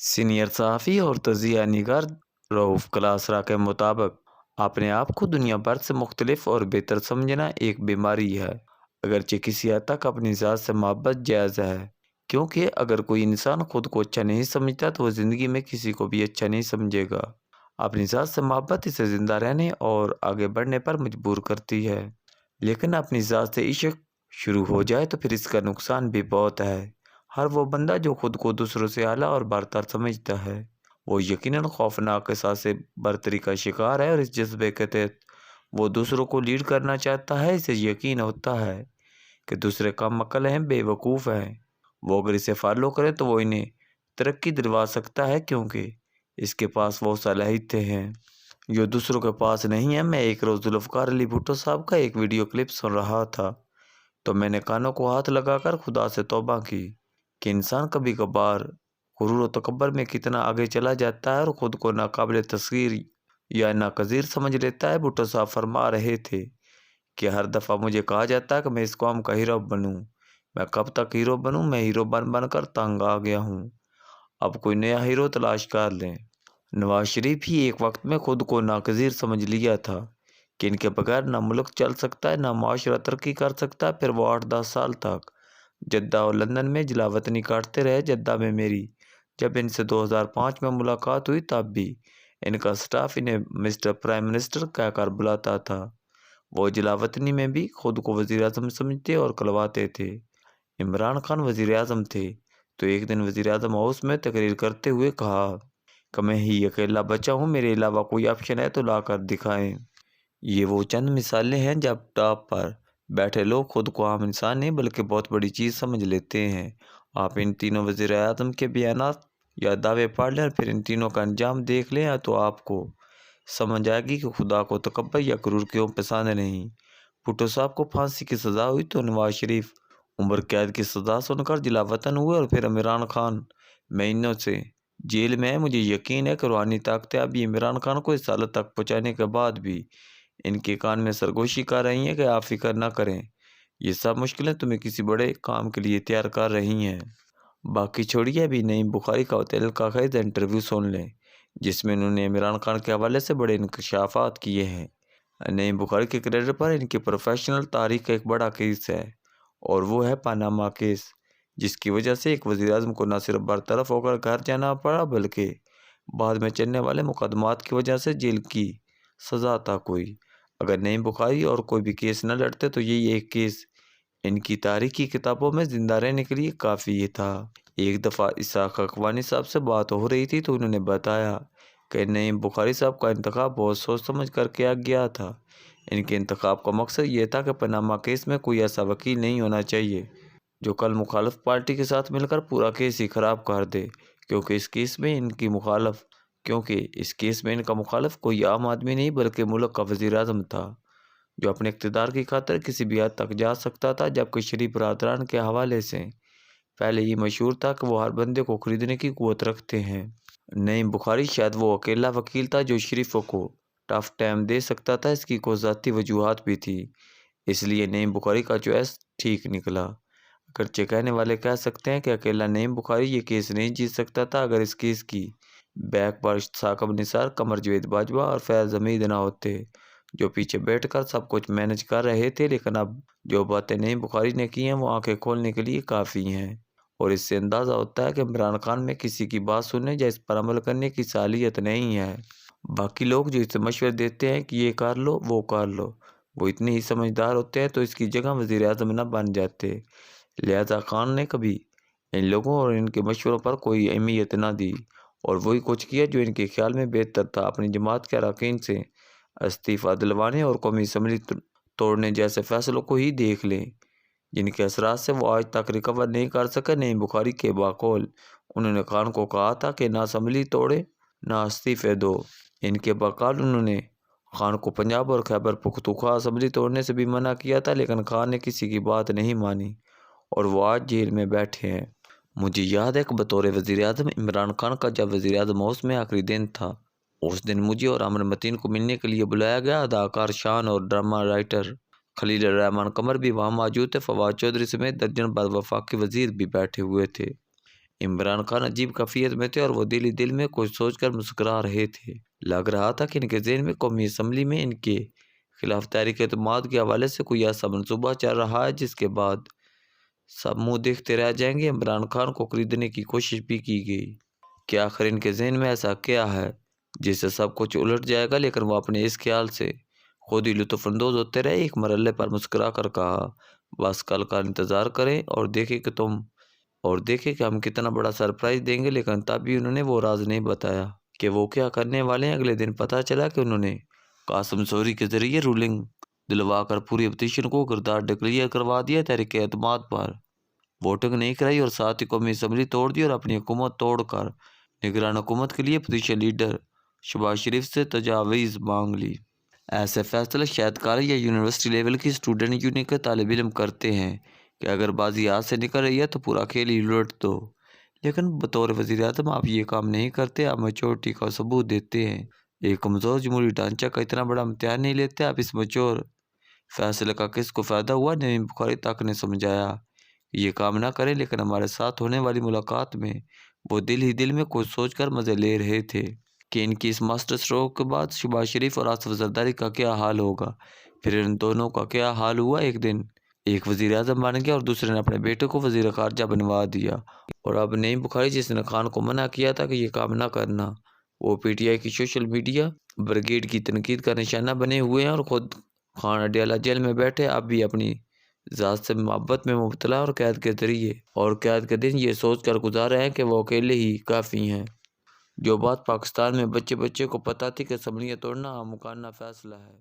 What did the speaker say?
Senior صحافی اور تجزیہ نگار رؤف کلاسرا کے مطابق اپنے آپ کو دنیا بھر سے مختلف اور بہتر سمجھنا ایک بیماری ہے، اگرچہ کسی حد تک اپنی ذات سے محبت جائز ہے، کیونکہ اگر کوئی انسان خود کو اچھا نہیں سمجھتا تو وہ زندگی میں کسی کو بھی اچھا نہیں سمجھے گا۔ اپنی ذات سے محبت اسے زندہ رہنے اور آگے بڑھنے پر مجبور کرتی ہے، لیکن اپنی ذات سے عشق شروع ہو جائے تو پھر اس کا نقصان بھی بہت ہے۔ ہر وہ بندہ جو خود کو دوسروں سے اعلیٰ اور برتر سمجھتا ہے، وہ یقیناً خوفناک احساس برتری کا شکار ہے، اور اس جذبے کے تحت وہ دوسروں کو لیڈ کرنا چاہتا ہے۔ اسے یقین ہوتا ہے کہ دوسرے کم عقل ہیں، بے وقوف ہیں، وہ اگر اسے فالو کرے تو وہ انہیں ترقی دلوا سکتا ہے، کیونکہ اس کے پاس وہ صلاحیتیں ہیں جو دوسروں کے پاس نہیں ہیں۔ میں ایک روز ذوالفقار علی بھٹو صاحب کا ایک ویڈیو کلپ سن رہا تھا تو میں نے کانوں کو ہاتھ لگا کر خدا سے توبہ کی کہ انسان کبھی کبھار غرور و تکبر میں کتنا آگے چلا جاتا ہے اور خود کو ناقابل تصغیر یا ناقصیر سمجھ لیتا ہے۔ بھٹو صاحب فرما رہے تھے کہ ہر دفعہ مجھے کہا جاتا ہے کہ میں اس قوم کا ہیرو بنوں، میں کب تک ہیرو بنوں؟ میں ہیرو بن بن کر تنگ آ گیا ہوں، اب کوئی نیا ہیرو تلاش کر لیں۔ نواز شریف ہی ایک وقت میں خود کو ناقصیر سمجھ لیا تھا کہ ان کے بغیر نہ ملک چل سکتا ہے، نہ معاشرہ ترقی کر سکتا ہے۔ پھر وہ 8-10 سال تک جدہ اور لندن میں جلاوطنی کاٹتے رہے۔ جدہ میں میری جب ان سے 2005 میں ملاقات ہوئی تب بھی ان کا سٹاف انہیں مسٹر پرائم منسٹر کہہ کر بلاتا تھا۔ وہ جلاوطنی میں بھی خود کو وزیر اعظم سمجھتے اور کلواتے تھے۔ عمران خان وزیر اعظم تھے تو ایک دن وزیر اعظم ہاؤس میں تقریر کرتے ہوئے کہا کہ میں ہی اکیلا بچا ہوں، میرے علاوہ کوئی آپشن ہے تو لا کر دکھائیں۔ یہ وہ چند مثالیں ہیں جب ٹاپ پر بیٹھے لوگ خود کو عام انسان نہیں بلکہ بہت بڑی چیز سمجھ لیتے ہیں۔ آپ ان تینوں وزیر اعظم کے بیانات یا دعوے پڑھ لیں اور پھر ان تینوں کا انجام دیکھ لیں تو آپ کو سمجھ آئے گی کہ خدا کو تکبر یا غرور کیوں پسند نہیں۔ بھٹو صاحب کو پھانسی کی سزا ہوئی تو نواز شریف عمر قید کی سزا سن کر جلا وطن ہوئے، اور پھر عمران خان مہینوں سے جیل میں ہے۔ مجھے یقین ہے کہ روحانی طاقتیں ابھی عمران خان کو اس حالت تک پہنچانے کے بعد بھی ان کے کان میں سرگوشی کر رہی ہیں کہ آپ فکر نہ کریں، یہ سب مشکلیں تمہیں کسی بڑے کام کے لیے تیار کر رہی ہیں۔ باقی چھوڑیے، ابھی نعیم بخاری کا متعلقہ خیز انٹرویو سن لیں جس میں انہوں نے عمران خان کے حوالے سے بڑے انکشافات کیے ہیں۔ نعیم بخاری کے کریڈر پر ان کی پروفیشنل تاریخ کا ایک بڑا کیس ہے، اور وہ ہے پاناما کیس، جس کی وجہ سے ایک وزیر اعظم کو نہ صرف برطرف ہو کر گھر جانا پڑا بلکہ بعد میں چلنے والے مقدمات کی وجہ سے جیل کی سزا تک ہوئی۔ اگر نعیم بخاری اور کوئی بھی کیس نہ لڑتے تو یہی ایک کیس ان کی تاریخی کتابوں میں زندہ رہنے کے لیے کافی تھا۔ ایک دفعہ اسحاق حقانی صاحب سے بات ہو رہی تھی تو انہوں نے بتایا کہ نعیم بخاری صاحب کا انتخاب بہت سوچ سمجھ کر کیا گیا تھا۔ ان کے انتخاب کا مقصد یہ تھا کہ پاناما کیس میں کوئی ایسا وکیل نہیں ہونا چاہیے جو کل مخالف پارٹی کے ساتھ مل کر پورا کیس ہی خراب کر دے، کیونکہ اس کیس میں ان کا مخالف کوئی عام آدمی نہیں بلکہ ملک کا وزیر اعظم تھا جو اپنے اقتدار کی خاطر کسی بھی حد تک جا سکتا تھا، جبکہ شریف برادران کے حوالے سے پہلے ہی مشہور تھا کہ وہ ہر بندے کو خریدنے کی قوت رکھتے ہیں۔ نعیم بخاری شاید وہ اکیلا وکیل تھا جو شریفوں کو ٹف ٹائم دے سکتا تھا۔ اس کی کچھ ذاتی وجوہات بھی تھی، اس لیے نعیم بخاری کا چوائس ٹھیک نکلا۔ اگرچہ کہنے والے کہہ سکتے ہیں کہ اکیلا نعیم بخاری یہ کیس نہیں جیت سکتا تھا اگر اس کیس کی بیک پر ثاقب نثار، قمر جاوید باجوہ اور فیض حمید نہ ہوتے جو پیچھے بیٹھ کر سب کچھ مینج کر رہے تھے، لیکن اب جو باتیں نعیم بخاری نے کی ہیں وہ آنکھیں کھولنے کے لیے کافی ہیں، اور اس سے اندازہ ہوتا ہے کہ عمران خان میں کسی کی بات سننے یا اس پر عمل کرنے کی صلاحیت نہیں ہے۔ باقی لوگ جو اسے مشورے دیتے ہیں کہ یہ کر لو وہ کر لو، وہ اتنے ہی سمجھدار ہوتے ہیں تو اس کی جگہ وزیر اعظم نہ بن جاتے۔ لہذا خان نے کبھی ان لوگوں اور ان کے مشوروں پر کوئی اہمیت نہ دی اور وہی کچھ کیا جو ان کے خیال میں بہتر تھا۔ اپنی جماعت کے اراکین سے استعفیٰ دلوانے اور قومی اسمبلی توڑنے جیسے فیصلوں کو ہی دیکھ لیں جن کے اثرات سے وہ آج تک ریکور نہیں کر سکے۔ نعیم بخاری کے بقول انہوں نے خان کو کہا تھا کہ نہ اسمبلی توڑے نہ استعفے دو۔ ان کے بقول انہوں نے خان کو پنجاب اور خیبر پختونخوا اسمبلی توڑنے سے بھی منع کیا تھا، لیکن خان نے کسی کی بات نہیں مانی اور وہ آج جیل میں بیٹھے ہیں۔ مجھے یاد ہے کہ بطور وزیر اعظم عمران خان کا جب وزیر اعظم ہاؤس میں آخری دن تھا، اس دن مجھے اور امر متین کو ملنے کے لیے بلایا گیا۔ اداکار شان اور ڈرامہ رائٹر خلیل الرحمن قمر بھی وہاں موجود تھے۔ فواد چودھری سمیت درجن بھر وفاقی وزیر بھی بیٹھے ہوئے تھے۔ عمران خان عجیب کیفیت میں تھے اور وہ دل ہی دل میں کچھ سوچ کر مسکرا رہے تھے۔ لگ رہا تھا کہ ان کے ذہن میں قومی اسمبلی میں ان کے خلاف تحریک اعتماد کے حوالے سے کوئی ایسا منصوبہ چل رہا ہے جس کے بعد سب منہ دیکھتے رہ جائیں گے۔ عمران خان کو خریدنے کی کوشش بھی کی گئی کہ آخر ان کے ذہن میں ایسا کیا ہے جس سے سب کچھ الٹ جائے گا، لیکن وہ اپنے اس خیال سے خود ہی لطف اندوز ہوتے رہے۔ ایک مرحلے پر مسکرا کر کہا، بس کل کا انتظار کریں اور دیکھیں کہ ہم کتنا بڑا سرپرائز دیں گے۔ لیکن تب بھی انہوں نے وہ راز نہیں بتایا کہ وہ کیا کرنے والے ہیں۔ اگلے دن پتہ چلا کہ انہوں نے قاسم سوری کے ذریعے رولنگ دلوا کر پوری اپوزیشن کو گردار ڈکلیئر کروا دیا۔ تحریک اعتماد پر ووٹنگ نہیں کرائی اور ساتھ ہی قومی اسمبلی توڑ دی اور اپنی حکومت توڑ کر نگران حکومت کے لیے اپوزیشن لیڈر شہباز شریف سے تجاویز مانگ لی۔ ایسے فیصلے شاید کالج یا یونیورسٹی لیول کی اسٹوڈنٹ یونین کے طالب علم کرتے ہیں کہ اگر بازی ہاتھ سے نکل رہی ہے تو پورا کھیل ہی الٹ دو، لیکن بطور وزیر اعظم آپ یہ کام نہیں کرتے۔ آپ میچورٹی کا ثبوت دیتے ہیں، ایک کمزور جمہوری ڈھانچہ کا اتنا بڑا امتحان نہیں لیتے۔ آپ اس میچور فیصلے کا کس کو فائدہ ہوا؟ نعیم بخاری تک نے سمجھایا یہ کام نہ کریں، لیکن ہمارے ساتھ ہونے والی ملاقات میں وہ دل ہی دل میں کچھ سوچ کر مزے لے رہے تھے کہ ان کی اس ماسٹر اسٹروک کے بعد شہباز شریف اور آصف زرداری کا کیا حال ہوگا۔ پھر ان دونوں کا کیا حال ہوا؟ ایک دن ایک وزیر اعظم بن گیا اور دوسرے نے اپنے بیٹے کو وزیر خارجہ بنوا دیا، اور اب نعیم بخاری جس نے خان کو منع کیا تھا کہ یہ کام نہ کرنا، وہ پی ٹی آئی کی سوشل میڈیا بریگیڈ کی تنقید کا نشانہ بنے ہوئے ہیں، اور خود خان اڈیالہ جیل میں بیٹھے اب بھی اپنی ذات سے محبت میں مبتلا اور قید کے دن یہ سوچ کر گزارے ہیں کہ وہ اکیلے ہی کافی ہیں۔ جو بات پاکستان میں بچے کو پتہ تھی کہ اسمبلیاں توڑنا ممکنہ فیصلہ ہے۔